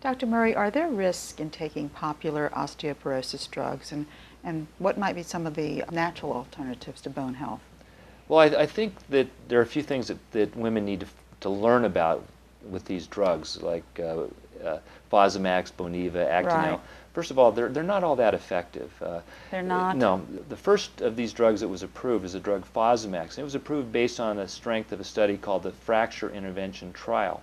Dr. Murray, are there risks in taking popular osteoporosis drugs, and what might be some of the natural alternatives to bone health? Well, I think that there are a few things that women need to learn about with these drugs, like Fosamax, Boniva, Actonel. Right. First of all, they're not all that effective. They're not? No. The first of these drugs that was approved is the drug Fosamax, and it was approved based on the strength of a study called the Fracture Intervention Trial.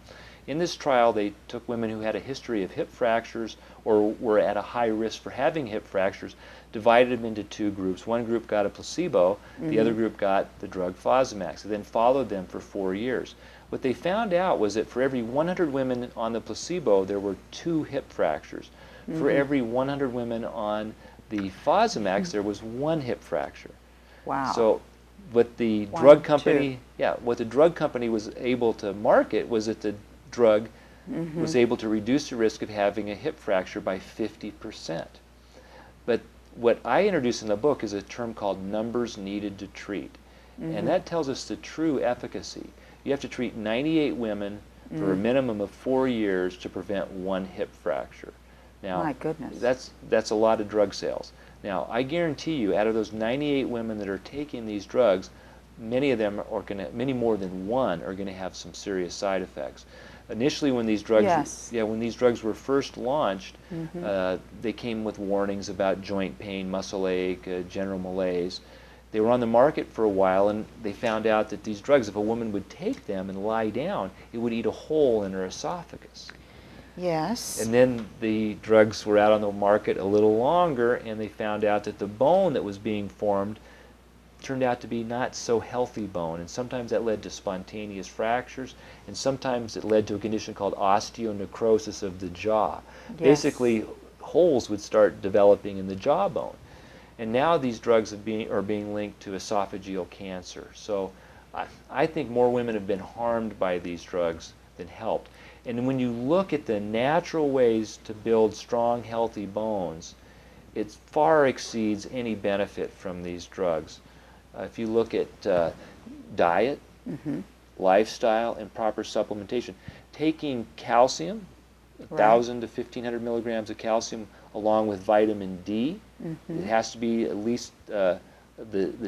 In this trial, they took women who had a history of hip fractures or were at a high risk for having hip fractures, divided them into two groups. One group got a placebo, the other group got the drug Fosamax, and then followed them for 4 years. What they found out was that for every 100 women on the placebo, there were 2 hip fractures. For every 100 women on the Fosamax, there was 1 hip fracture. Wow. So what the One, drug company, two. what the drug company was able to market was that the drug was able to reduce the risk of having a hip fracture by 50%. But what I introduce in the book is a term called numbers needed to treat. And that tells us the true efficacy. You have to treat 98 women for a minimum of 4 years to prevent 1 hip fracture. Now, my goodness. That's a lot of drug sales. Now, I guarantee you, out of those 98 women that are taking these drugs, many of them are many more than one are going to have some serious side effects. Initially, when these drugs, when these drugs were first launched, they came with warnings about joint pain, muscle ache, general malaise. They were on the market for a while, and they found out that these drugs, if a woman would take them and lie down, it would eat a hole in her esophagus. Yes. And then the drugs were out on the market a little longer, and they found out that the bone that was being formed turned out to be not so healthy bone, and sometimes that led to spontaneous fractures, and sometimes it led to a condition called osteonecrosis of the jaw. Yes. Basically, holes would start developing in the jawbone. And now these drugs are being linked to esophageal cancer. So I think more women have been harmed by these drugs than helped. And when you look at the natural ways to build strong, healthy bones, it far exceeds any benefit from these drugs. If you look at diet, lifestyle, and proper supplementation, taking calcium, 1,000 to 1,500 milligrams of calcium, along with vitamin D, it has to be at least the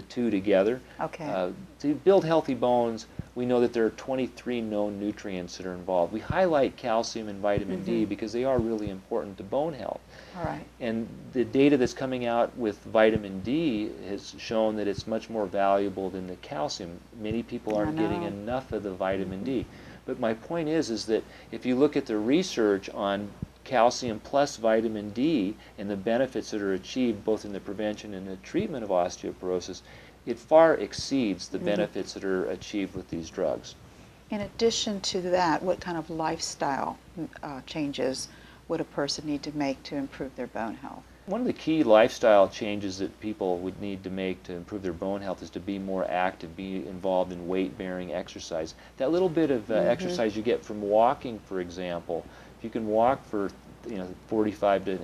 two together. Okay. To build healthy bones, we know that there are 23 known nutrients that are involved. We highlight calcium and vitamin D because they are really important to bone health. All right. And the data that's coming out with vitamin D has shown that it's much more valuable than the calcium. Many people aren't getting enough of the vitamin D. But my point is that if you look at the research on calcium plus vitamin D and the benefits that are achieved both in the prevention and the treatment of osteoporosis, it far exceeds the benefits that are achieved with these drugs. In addition to that, what kind of lifestyle changes would a person need to make to improve their bone health? One of the key lifestyle changes that people would need to make to improve their bone health is to be more active, be involved in weight-bearing exercise. That little bit of exercise you get from walking, for example, if you can walk for 45 to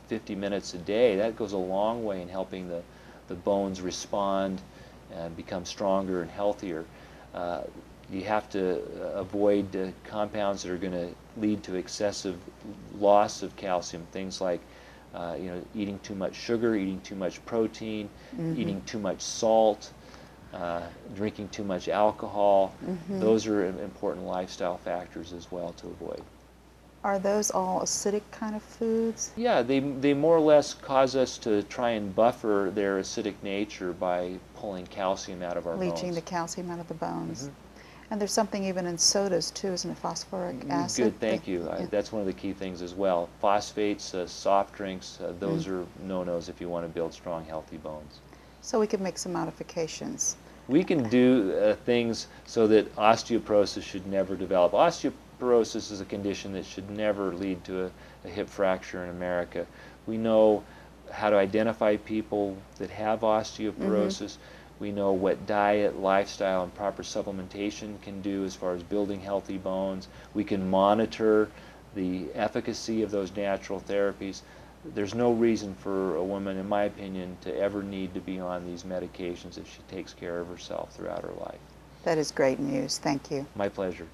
50 minutes a day, that goes a long way in helping the bones respond and become stronger and healthier. You have to avoid compounds that are going to lead to excessive loss of calcium, things like eating too much sugar, eating too much protein, eating too much salt, drinking too much alcohol. Those are important lifestyle factors as well to avoid. Are those all acidic kind of foods? Yeah, they more or less cause us to try and buffer their acidic nature by pulling calcium out of our bones. Leaching the calcium out of the bones. And there's something even in sodas too, isn't it? Phosphoric acid? Good, thank you. That's one of the key things as well. Phosphates, soft drinks, those are no-nos if you want to build strong, healthy bones. So we can make some modifications. We can do things so that osteoporosis should never develop. Osteoporosis is a condition that should never lead to a hip fracture in America. We know how to identify people that have osteoporosis. We know what diet, lifestyle, and proper supplementation can do as far as building healthy bones. We can monitor the efficacy of those natural therapies. There's no reason for a woman, in my opinion, to ever need to be on these medications if she takes care of herself throughout her life. That is great news. Thank you. My pleasure.